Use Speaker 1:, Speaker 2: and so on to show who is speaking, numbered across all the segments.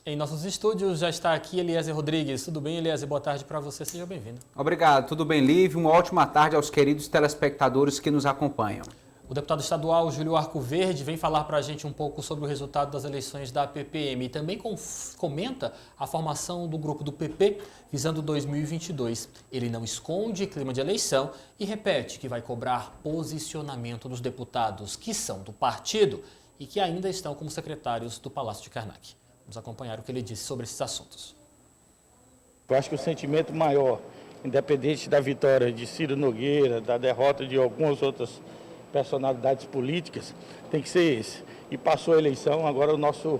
Speaker 1: Em nossos estúdios já está aqui Eliezer Rodrigues. Tudo bem, Eliezer? Boa tarde para você, seja bem-vindo.
Speaker 2: Obrigado, tudo bem, Lívio? Uma ótima tarde aos queridos telespectadores que nos acompanham.
Speaker 1: O deputado estadual Júlio Arcoverde vem falar para a gente um pouco sobre o resultado das eleições da PPM e também comenta a formação do grupo do PP visando 2022. Ele não esconde clima de eleição e repete que vai cobrar posicionamento dos deputados que são do partido e que ainda estão como secretários do Palácio de Karnak. Vamos acompanhar o que ele disse sobre esses assuntos.
Speaker 3: Eu acho que o sentimento maior, independente da vitória de Ciro Nogueira, da derrota de algumas outras personalidades políticas, tem que ser esse. E passou a eleição, agora o nosso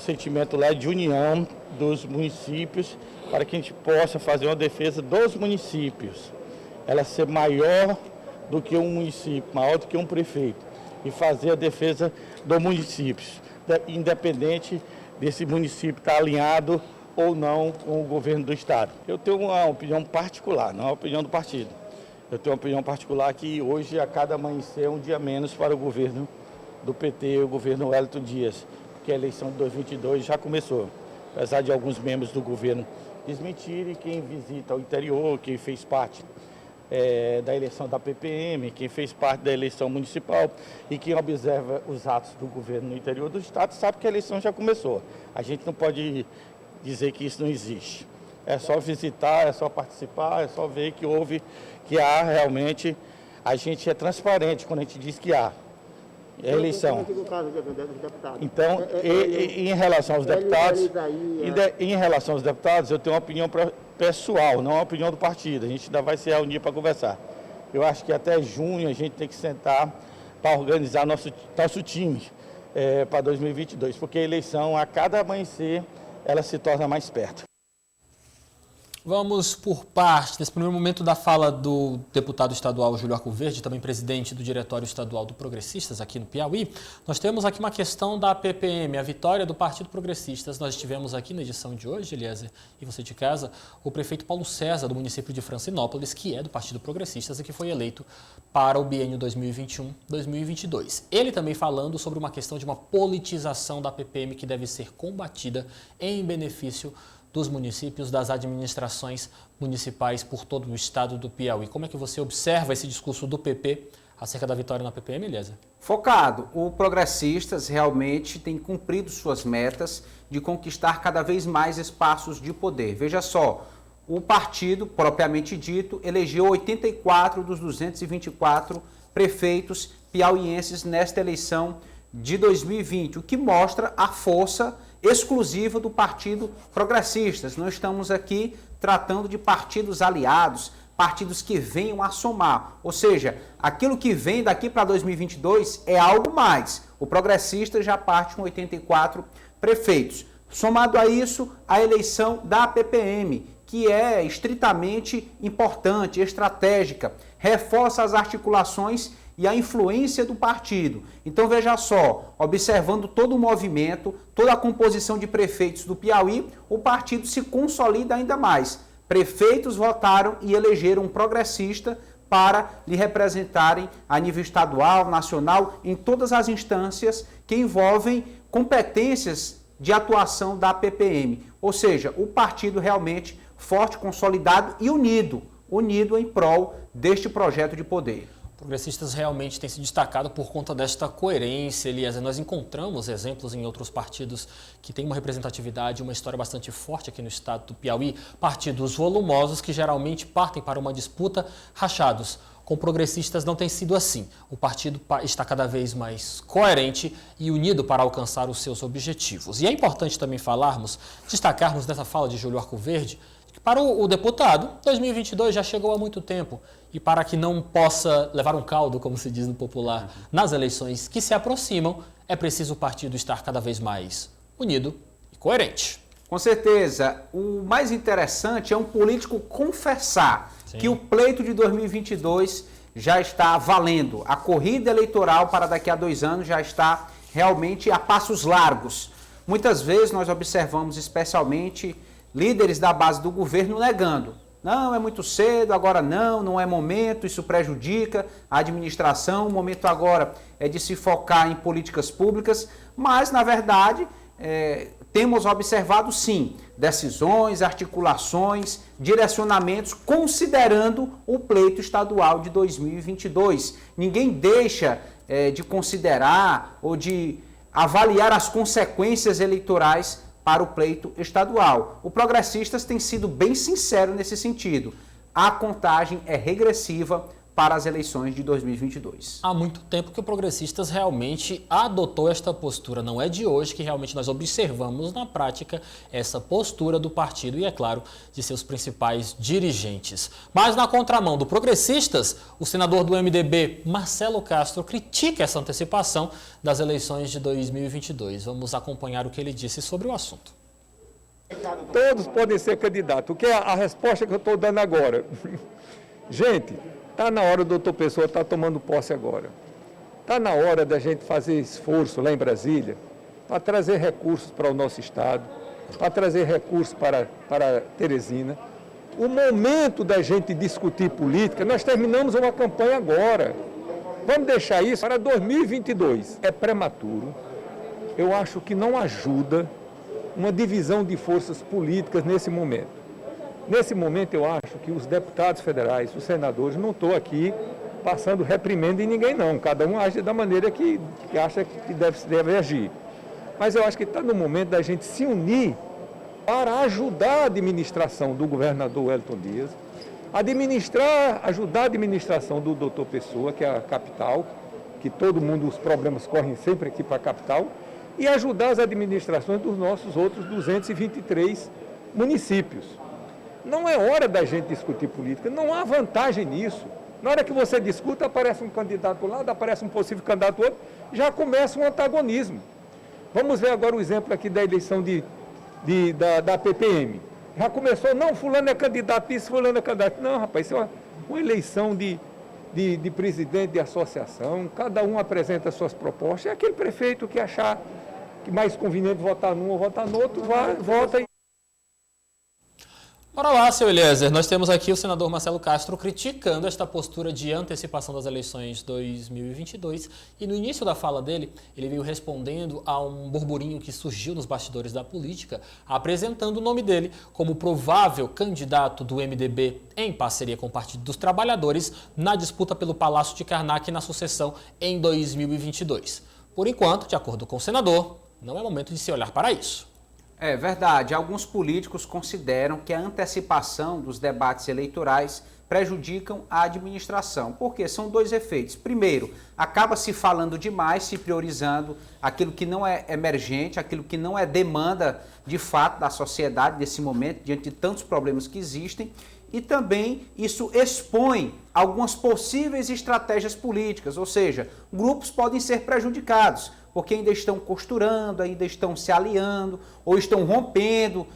Speaker 3: sentimento lá é de união dos municípios para que a gente possa fazer uma defesa dos municípios. Ela ser maior do que um município, maior do que um prefeito. E fazer a defesa dos municípios, independente desse município estar alinhado ou não com o governo do estado. Eu tenho uma opinião particular, não é uma opinião do partido. Eu tenho uma opinião particular que hoje, a cada amanhecer, é um dia menos para o governo do PT, o governo Wellington Dias, porque a eleição de 2022 já começou. Apesar de alguns membros do governo desmentirem, quem visita o interior, quem fez parte da eleição da PPM, quem fez parte da eleição municipal e quem observa os atos do governo no interior do estado, sabe que a eleição já começou. A gente não pode dizer que isso não existe. É só visitar, é só participar, é só ver que há realmente, a gente é transparente quando a gente diz que há. É eleição. Então, em relação aos deputados, eu tenho uma opinião pessoal, não uma opinião do partido. A gente ainda vai se reunir para conversar. Eu acho que até junho a gente tem que sentar para organizar nosso time para 2022, porque a eleição, a cada amanhecer, ela se torna mais perto.
Speaker 1: Vamos por parte. Nesse primeiro momento da fala do deputado estadual Júlio Arcoverde, também presidente do Diretório Estadual do Progressistas aqui no Piauí, nós temos aqui uma questão da PPM, a vitória do Partido Progressistas. Nós tivemos aqui na edição de hoje, Eliezer, e você de casa, o prefeito Paulo César, do município de Francinópolis, que é do Partido Progressistas e que foi eleito para o biênio 2021-2022. Ele também falando sobre uma questão de uma politização da PPM que deve ser combatida em benefício dos municípios, das administrações municipais por todo o estado do Piauí. Como é que você observa esse discurso do PP acerca da vitória na PPM, Eliezer?
Speaker 2: Focado, o Progressistas realmente tem cumprido suas metas de conquistar cada vez mais espaços de poder. Veja só, o partido, propriamente dito, elegeu 84 dos 224 prefeitos piauienses nesta eleição de 2020, o que mostra a força exclusiva do Partido Progressistas. Não estamos aqui tratando de partidos aliados, partidos que venham a somar. Ou seja, aquilo que vem daqui para 2022 é algo mais. O Progressista já parte com 84 prefeitos. Somado a isso, a eleição da PPM, que é estritamente importante, estratégica, reforça as articulações e a influência do partido. Então veja só, observando todo o movimento, toda a composição de prefeitos do Piauí, o partido se consolida ainda mais. Prefeitos votaram e elegeram um progressista para lhe representarem a nível estadual, nacional, em todas as instâncias que envolvem competências de atuação da PPM. Ou seja, o partido realmente forte, consolidado e unido em prol deste projeto de poder.
Speaker 1: Progressistas realmente têm se destacado por conta desta coerência, Eliezer. Nós encontramos exemplos em outros partidos que têm uma representatividade, uma história bastante forte aqui no estado do Piauí, partidos volumosos que geralmente partem para uma disputa rachados. Com progressistas não tem sido assim. O partido está cada vez mais coerente e unido para alcançar os seus objetivos. E é importante também destacarmos nessa fala de Júlio Arcoverde, que para o deputado, 2022 já chegou há muito tempo. E para que não possa levar um caldo, como se diz no popular, nas eleições que se aproximam, é preciso o partido estar cada vez mais unido e coerente.
Speaker 2: Com certeza. O mais interessante é um político confessar que o pleito de 2022 já está valendo. A corrida eleitoral para daqui a 2 anos já está realmente a passos largos. Muitas vezes nós observamos especialmente líderes da base do governo negando. Não, é muito cedo, agora não é momento, isso prejudica a administração, o momento agora é de se focar em políticas públicas, mas, na verdade, temos observado, sim, decisões, articulações, direcionamentos, considerando o pleito estadual de 2022. Ninguém deixa de considerar ou de avaliar as consequências eleitorais para o pleito estadual. O Progressistas tem sido bem sincero nesse sentido. A contagem é regressiva para as eleições de 2022.
Speaker 1: Há muito tempo que o Progressistas realmente adotou esta postura. Não é de hoje que realmente nós observamos na prática essa postura do partido e, é claro, de seus principais dirigentes. Mas na contramão do Progressistas, o senador do MDB, Marcelo Castro, critica essa antecipação das eleições de 2022. Vamos acompanhar o que ele disse sobre o assunto.
Speaker 4: Todos podem ser candidatos. O que é a resposta que eu estou dando agora? Gente, está na hora do doutor Pessoa estar tomando posse agora. Está na hora da gente fazer esforço lá em Brasília para trazer recursos para o nosso estado, para trazer recursos para Teresina. O momento da gente discutir política, nós terminamos uma campanha agora. Vamos deixar isso para 2022. É prematuro. Eu acho que não ajuda uma divisão de forças políticas nesse momento. Nesse momento, eu acho que os deputados federais, os senadores, não estou aqui passando reprimenda em ninguém, não. Cada um age da maneira que acha que deve agir. Mas eu acho que está no momento da gente se unir para ajudar a administração do governador Wellington Dias, ajudar a administração do doutor Pessoa, que é a capital, que todo mundo, os problemas correm sempre aqui para a capital, e ajudar as administrações dos nossos outros 223 municípios. Não é hora da gente discutir política, não há vantagem nisso. Na hora que você discuta, aparece um candidato do lado, aparece um possível candidato do outro, já começa um antagonismo. Vamos ver agora o exemplo aqui da eleição da PPM. Já começou, não, fulano é candidato isso, fulano é candidato. Não, rapaz, isso é uma eleição de presidente de associação, cada um apresenta suas propostas, é aquele prefeito que achar que mais conveniente votar num ou votar no outro, vota e...
Speaker 1: Bora lá, seu Eliezer. Nós temos aqui o senador Marcelo Castro criticando esta postura de antecipação das eleições 2022 e no início da fala dele, ele veio respondendo a um burburinho que surgiu nos bastidores da política, apresentando o nome dele como provável candidato do MDB em parceria com o Partido dos Trabalhadores na disputa pelo Palácio de Karnak na sucessão em 2022. Por enquanto, de acordo com o senador, não é momento de se olhar para isso.
Speaker 2: É verdade, alguns políticos consideram que a antecipação dos debates eleitorais prejudicam a administração, porque são dois efeitos. Primeiro, acaba se falando demais, se priorizando aquilo que não é emergente, aquilo que não é demanda de fato da sociedade nesse momento, diante de tantos problemas que existem, e também isso expõe algumas possíveis estratégias políticas, ou seja, grupos podem ser prejudicados, porque ainda estão costurando, ainda estão se aliando ou estão rompendo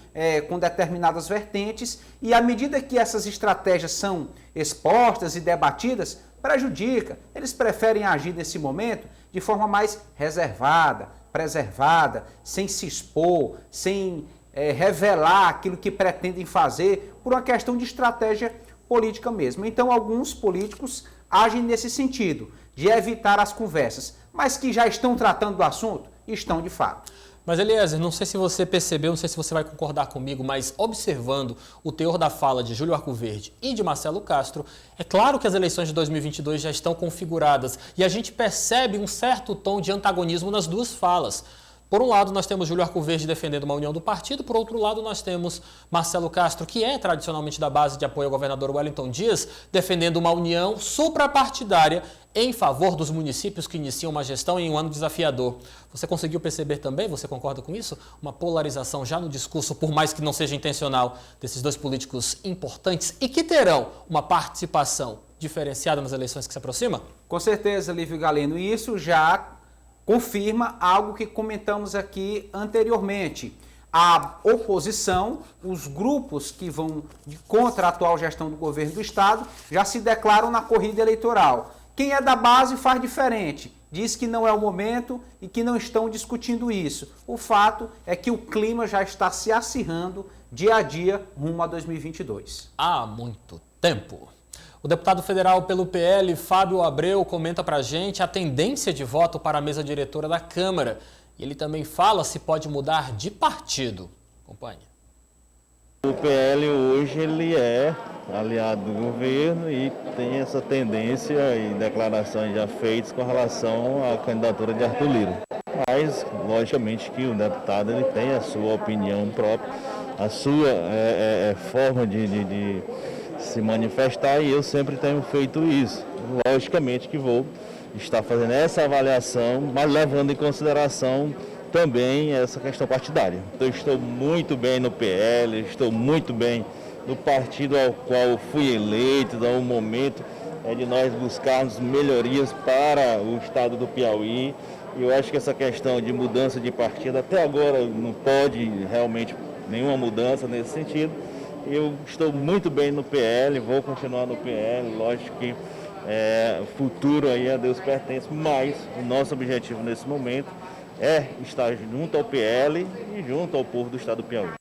Speaker 2: com determinadas vertentes e à medida que essas estratégias são expostas e debatidas, prejudica. Eles preferem agir nesse momento de forma mais reservada, preservada, sem se expor, sem revelar aquilo que pretendem fazer por uma questão de estratégia política mesmo. Então, alguns políticos agem nesse sentido, de evitar as conversas, mas que já estão tratando do assunto, estão de fato.
Speaker 1: Mas, Eliezer, não sei se você percebeu, não sei se você vai concordar comigo, mas observando o teor da fala de Júlio Arcoverde e de Marcelo Castro, é claro que as eleições de 2022 já estão configuradas e a gente percebe um certo tom de antagonismo nas duas falas. Por um lado, nós temos Júlio Arcoverde defendendo uma união do partido, por outro lado, nós temos Marcelo Castro, que é tradicionalmente da base de apoio ao governador Wellington Dias, defendendo uma união suprapartidária em favor dos municípios que iniciam uma gestão em um ano desafiador. Você conseguiu perceber também, você concorda com isso? Uma polarização já no discurso, por mais que não seja intencional, desses dois políticos importantes e que terão uma participação diferenciada nas eleições que se aproximam?
Speaker 2: Com certeza, Lívio Galeno, e isso já confirma algo que comentamos aqui anteriormente. A oposição, os grupos que vão contra a atual gestão do governo do Estado, já se declaram na corrida eleitoral. Quem é da base faz diferente, diz que não é o momento e que não estão discutindo isso. O fato é que o clima já está se acirrando dia a dia rumo a 2022.
Speaker 1: Há muito tempo. O deputado federal pelo PL, Fábio Abreu, comenta pra gente a tendência de voto para a mesa diretora da Câmara. E ele também fala se pode mudar de partido. Acompanhe.
Speaker 5: O PL hoje ele é aliado do governo e tem essa tendência e declarações já feitas com relação à candidatura de Arthur Lira. Mas, logicamente, que o deputado ele tem a sua opinião própria, a sua forma de se manifestar, e eu sempre tenho feito isso. Logicamente que vou estar fazendo essa avaliação, mas levando em consideração também essa questão partidária. Eu estou muito bem no PL, estou muito bem no partido ao qual fui eleito. Então, o momento é de nós buscarmos melhorias para o estado do Piauí. Eu acho que essa questão de mudança de partido, até agora não pode realmente nenhuma mudança nesse sentido. Eu estou muito bem no PL, vou continuar no PL, lógico que o futuro aí a Deus pertence, mas o nosso objetivo nesse momento é estar junto ao PL e junto ao povo do estado do Piauí.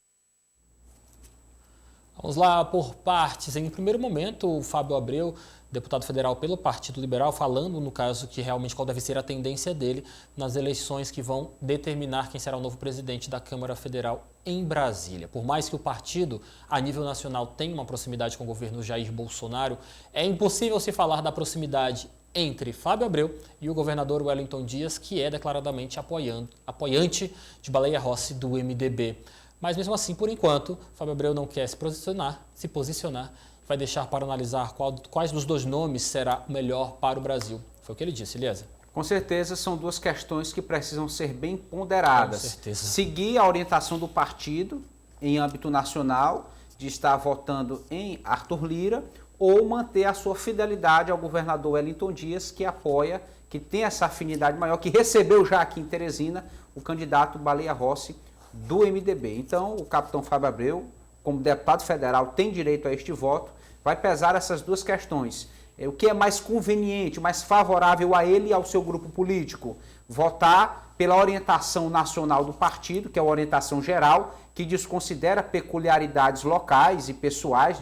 Speaker 1: Vamos lá por partes. Em primeiro momento, o Fábio Abreu, deputado federal pelo Partido Liberal, falando no caso que realmente qual deve ser a tendência dele nas eleições que vão determinar quem será o novo presidente da Câmara Federal em Brasília. Por mais que o partido, a nível nacional, tenha uma proximidade com o governo Jair Bolsonaro, é impossível se falar da proximidade entre Fábio Abreu e o governador Wellington Dias, que é declaradamente apoiante de Baleia Rossi do MDB. Mas mesmo assim, por enquanto, Fábio Abreu não quer se posicionar, vai deixar para analisar quais dos dois nomes será o melhor para o Brasil. Foi o que ele disse, Eliezer.
Speaker 2: Com certeza são duas questões que precisam ser bem ponderadas.
Speaker 1: Com certeza.
Speaker 2: Seguir a orientação do partido em âmbito nacional, de estar votando em Arthur Lira, ou manter a sua fidelidade ao governador Wellington Dias, que apoia, que tem essa afinidade maior, que recebeu já aqui em Teresina o candidato Baleia Rossi do MDB. Então, o capitão Fábio Abreu, como deputado federal, tem direito a este voto, vai pesar essas duas questões. O que é mais conveniente, mais favorável a ele e ao seu grupo político? Votar pela orientação nacional do partido, que é a orientação geral, que desconsidera peculiaridades locais e pessoais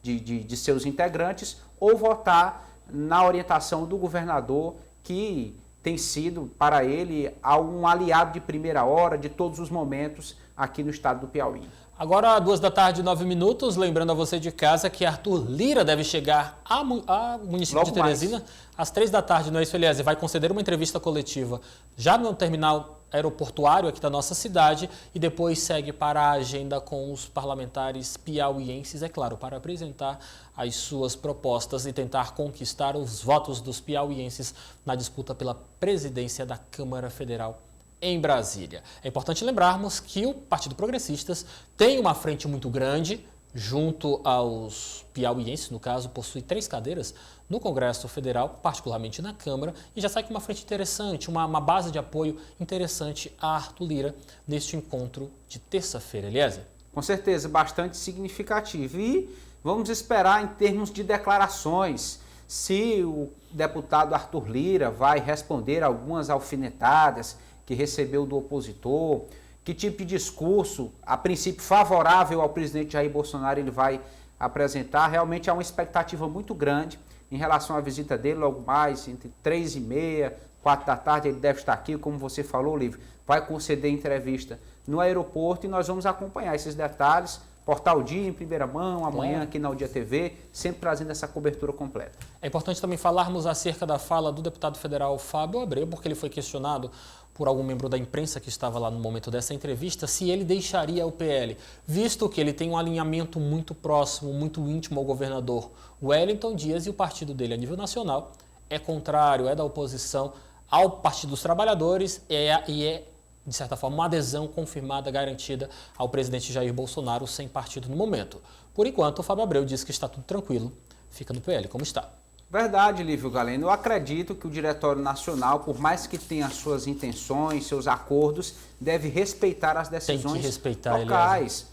Speaker 2: de seus integrantes, ou votar na orientação do governador, que tem sido para ele um aliado de primeira hora, de todos os momentos aqui no estado do Piauí.
Speaker 1: Agora, 2h09, lembrando a você de casa que Arthur Lira deve chegar ao município
Speaker 2: Logo
Speaker 1: de Teresina às 3h, não é isso, Eliezer? Vai conceder uma entrevista coletiva já no terminal aeroportuário aqui da nossa cidade e depois segue para a agenda com os parlamentares piauienses, é claro, para apresentar as suas propostas e tentar conquistar os votos dos piauienses na disputa pela presidência da Câmara Federal em Brasília. É importante lembrarmos que o Partido Progressistas tem uma frente muito grande junto aos piauienses, no caso, possui 3 cadeiras no Congresso Federal, particularmente na Câmara, e já sai com uma frente interessante, uma base de apoio interessante a Arthur Lira neste encontro de terça-feira, Eliezer.
Speaker 2: Com certeza, bastante significativo. E vamos esperar em termos de declarações, se o deputado Arthur Lira vai responder algumas alfinetadas que recebeu do opositor, que tipo de discurso, a princípio favorável ao presidente Jair Bolsonaro, ele vai apresentar. Realmente há uma expectativa muito grande em relação à visita dele, logo mais entre 3h30, 4h, ele deve estar aqui, como você falou, Lívio, vai conceder entrevista no aeroporto e nós vamos acompanhar esses detalhes. Portal Dia em primeira mão, amanhã aqui na Udia TV, sempre trazendo essa cobertura completa.
Speaker 1: É importante também falarmos acerca da fala do deputado federal Fábio Abreu, porque ele foi questionado por algum membro da imprensa que estava lá no momento dessa entrevista, se ele deixaria o PL, visto que ele tem um alinhamento muito próximo, muito íntimo ao governador Wellington Dias e o partido dele a nível nacional é contrário, é da oposição ao Partido dos Trabalhadores e é de certa forma, uma adesão confirmada, garantida ao presidente Jair Bolsonaro sem partido no momento. Por enquanto, o Fábio Abreu diz que está tudo tranquilo, fica no PL como está.
Speaker 2: Verdade, Lívio Galeno. Eu acredito que o Diretório Nacional, por mais que tenha suas intenções, seus acordos, deve respeitar as decisões locais.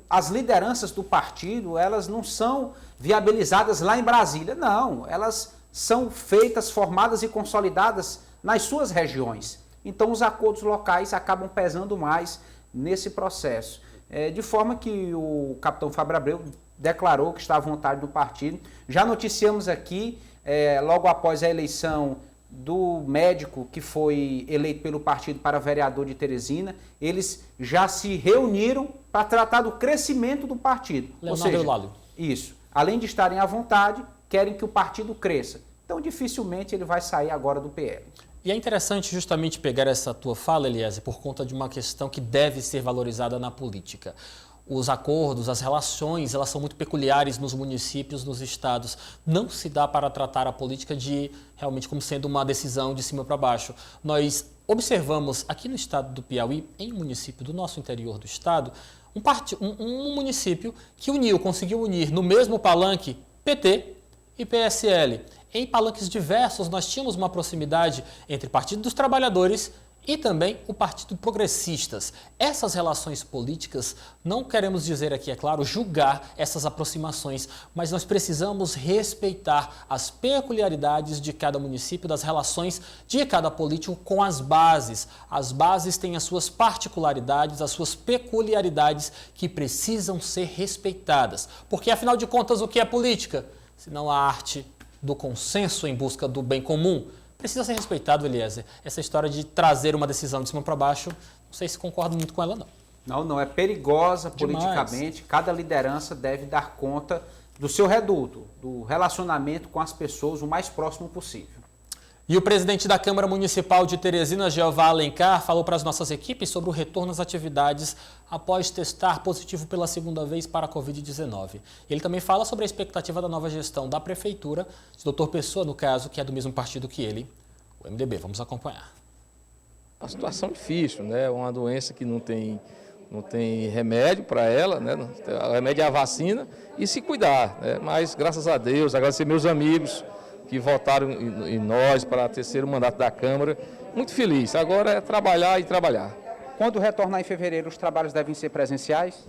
Speaker 2: As lideranças do partido, elas não são viabilizadas lá em Brasília, não. Elas são feitas, formadas e consolidadas nas suas regiões. Então, os acordos locais acabam pesando mais nesse processo. De forma que o capitão Fábio Abreu declarou que está à vontade do partido. Já noticiamos aqui, logo após a eleição do médico que foi eleito pelo partido para vereador de Teresina, eles já se reuniram para tratar do crescimento do partido.
Speaker 1: Leonardo Eulálio.
Speaker 2: Isso. Além de estarem à vontade, querem que o partido cresça. Então, dificilmente ele vai sair agora do PL.
Speaker 1: E é interessante justamente pegar essa tua fala, Eliezer, por conta de uma questão que deve ser valorizada na política. Os acordos, as relações, elas são muito peculiares nos municípios, nos estados. Não se dá para tratar a política realmente como sendo uma decisão de cima para baixo. Nós observamos aqui no estado do Piauí, em um município do nosso interior do estado, um município que conseguiu unir no mesmo palanque PT e PSL. Em palanques diversos, nós tínhamos uma proximidade entre o Partido dos Trabalhadores e também o Partido Progressistas. Essas relações políticas, não queremos dizer aqui, é claro, julgar essas aproximações, mas nós precisamos respeitar as peculiaridades de cada município, das relações de cada político com as bases. As bases têm as suas particularidades, as suas peculiaridades que precisam ser respeitadas. Porque, afinal de contas, o que é política? Senão a arte do consenso em busca do bem comum. Precisa ser respeitado, Eliezer. Essa história de trazer uma decisão de cima para baixo, não sei se concordo muito com ela, não.
Speaker 2: Não, é perigosa politicamente.
Speaker 1: Demais.
Speaker 2: Cada liderança deve dar conta do seu reduto, do relacionamento com as pessoas o mais próximo possível.
Speaker 1: E o presidente da Câmara Municipal de Teresina, Jeová Alencar, falou para as nossas equipes sobre o retorno às atividades após testar positivo pela segunda vez para a Covid-19. Ele também fala sobre a expectativa da nova gestão da Prefeitura, de Dr. Pessoa, no caso, que é do mesmo partido que ele, o MDB. Vamos acompanhar.
Speaker 6: Uma situação difícil, né? Uma doença que não tem remédio para ela, né? O remédio é a vacina e se cuidar, né? Mas, graças a Deus, agradecer meus amigos que votaram em nós para o terceiro mandato da Câmara. Muito feliz. Agora é trabalhar e trabalhar.
Speaker 2: Quando retornar em fevereiro, os trabalhos devem ser presenciais?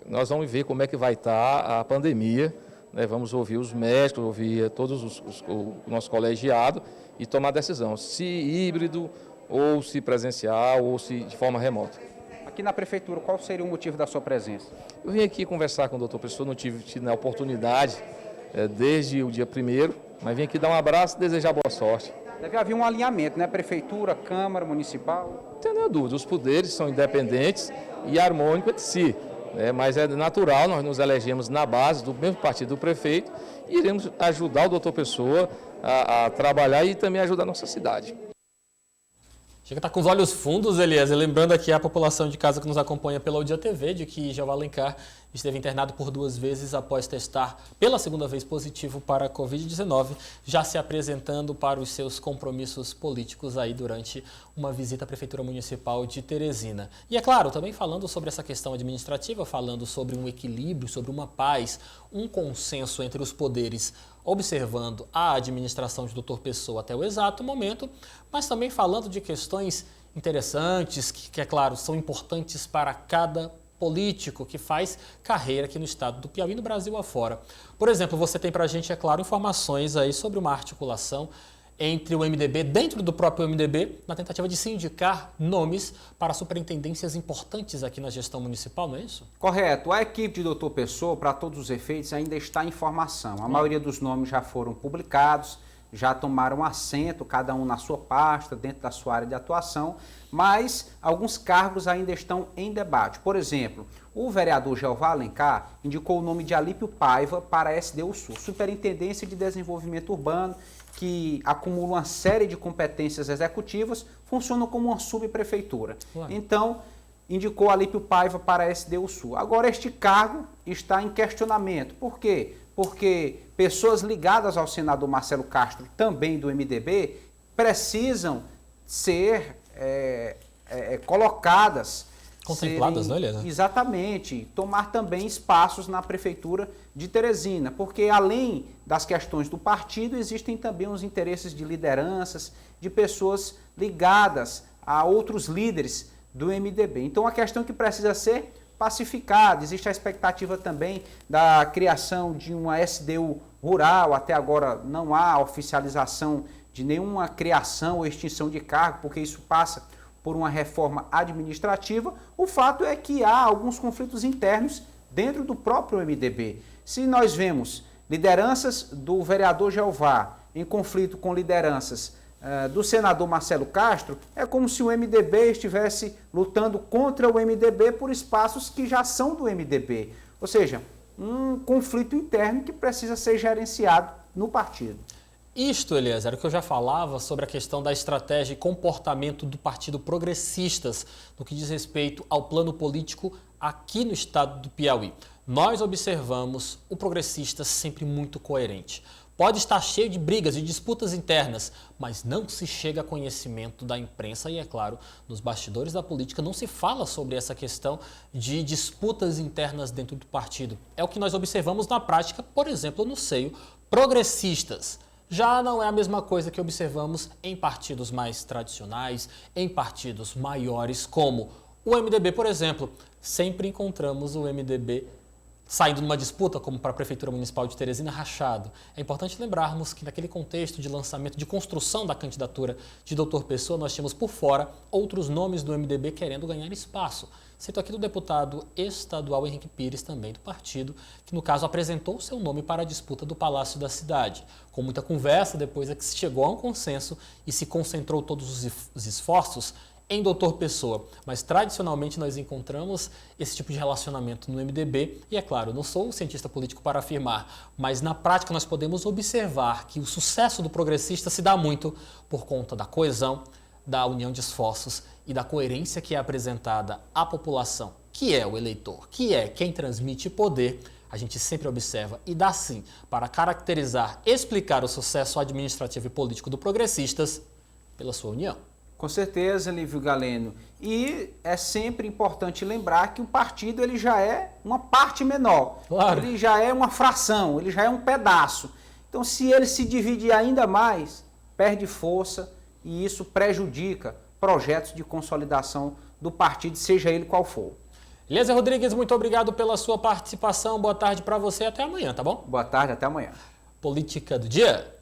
Speaker 6: Nós vamos ver como é que vai estar a pandemia, né? Vamos ouvir os médicos, ouvir todos o nosso colegiado e tomar decisão, se híbrido, ou se presencial, ou se de forma remota.
Speaker 2: Aqui na Prefeitura, qual seria o motivo da sua presença?
Speaker 6: Eu vim aqui conversar com o doutor Pessoa, não tive a oportunidade desde o dia 1º, mas vim aqui dar um abraço e desejar boa sorte.
Speaker 2: Deve haver um alinhamento, né? Prefeitura, Câmara, Municipal.
Speaker 6: Não tenho nenhuma dúvida, os poderes são independentes e harmônicos entre si, né? Mas é natural, nós nos elegemos na base do mesmo partido do prefeito e iremos ajudar o doutor Pessoa a trabalhar e também ajudar a nossa cidade.
Speaker 1: Chega a estar com os olhos fundos, Eliezer, lembrando aqui a população de casa que nos acompanha pela Audia TV, de que Jeová Alencar esteve internado por 2 vezes após testar pela segunda vez positivo para a Covid-19, já se apresentando para os seus compromissos políticos aí durante uma visita à Prefeitura Municipal de Teresina. E é claro, também falando sobre essa questão administrativa, falando sobre um equilíbrio, sobre uma paz, um consenso entre os poderes, observando a administração de Dr. Pessoa até o exato momento, mas também falando de questões interessantes, que é claro, são importantes para cada político que faz carreira aqui no estado do Piauí e no Brasil afora. Por exemplo, você tem para a gente, é claro, informações aí sobre uma articulação entre o MDB, dentro do próprio MDB, na tentativa de se indicar nomes para superintendências importantes aqui na gestão municipal, não é isso?
Speaker 2: Correto. A equipe de Dr. Pessoa, para todos os efeitos, ainda está em formação. A maioria dos nomes já foram publicados, já tomaram assento, cada um na sua pasta, dentro da sua área de atuação, mas alguns cargos ainda estão em debate. Por exemplo, o vereador Jeová Alencar indicou o nome de Alípio Paiva para a SDU-Sul, Superintendência de Desenvolvimento Urbano, que acumula uma série de competências executivas, funciona como uma subprefeitura. Então, indicou Alípio Paiva para a SDU-Sul. Agora, este cargo está em questionamento. Por quê? Porque pessoas ligadas ao senador Marcelo Castro, também do MDB, precisam ser colocadas,
Speaker 1: contempladas, não é, Eliana?
Speaker 2: Exatamente, tomar também espaços na Prefeitura de Teresina, porque além das questões do partido, existem também os interesses de lideranças, de pessoas ligadas a outros líderes do MDB. Então, a questão que precisa ser pacificada, existe a expectativa também da criação de uma SDU rural, até agora não há oficialização de nenhuma criação ou extinção de cargo, porque isso passa por uma reforma administrativa. O fato é que há alguns conflitos internos dentro do próprio MDB. Se nós vemos lideranças do vereador Jeová em conflito com lideranças do senador Marcelo Castro, é como se o MDB estivesse lutando contra o MDB por espaços que já são do MDB. Ou seja, um conflito interno que precisa ser gerenciado no partido.
Speaker 1: Isto, Eliezer, era o que eu já falava sobre a questão da estratégia e comportamento do Partido Progressistas no que diz respeito ao plano político aqui no estado do Piauí. Nós observamos o Progressistas sempre muito coerente. Pode estar cheio de brigas e disputas internas, mas não se chega a conhecimento da imprensa e, é claro, nos bastidores da política não se fala sobre essa questão de disputas internas dentro do partido. É o que nós observamos na prática, por exemplo, no seio Progressistas. Já não é a mesma coisa que observamos em partidos mais tradicionais, em partidos maiores como o MDB, por exemplo. Sempre encontramos o MDB saindo numa disputa, como para a Prefeitura Municipal de Teresina, rachado. É importante lembrarmos que naquele contexto de lançamento, de construção da candidatura de Dr. Pessoa, nós tínhamos por fora outros nomes do MDB querendo ganhar espaço. Cito aqui do deputado estadual Henrique Pires, também do partido, que no caso apresentou seu nome para a disputa do Palácio da Cidade. Com muita conversa, depois é que se chegou a um consenso e se concentrou todos os esforços em Dr. Pessoa, mas tradicionalmente nós encontramos esse tipo de relacionamento no MDB e, é claro, não sou um cientista político para afirmar, mas na prática nós podemos observar que o sucesso do Progressista se dá muito por conta da coesão, da união de esforços e da coerência que é apresentada à população, que é o eleitor, que é quem transmite poder. A gente sempre observa e dá sim para caracterizar, explicar o sucesso administrativo e político do Progressistas pela sua união.
Speaker 2: Com certeza, Lívio Galeno. E é sempre importante lembrar que o partido ele já é uma parte menor.
Speaker 1: Claro.
Speaker 2: Ele já é uma fração, ele já é um pedaço. Então, se ele se dividir ainda mais, perde força e isso prejudica projetos de consolidação do partido, seja ele qual for.
Speaker 1: Eliezer Rodrigues, muito obrigado pela sua participação. Boa tarde para você e até amanhã, tá bom?
Speaker 2: Boa tarde, até amanhã.
Speaker 1: Política do Dia.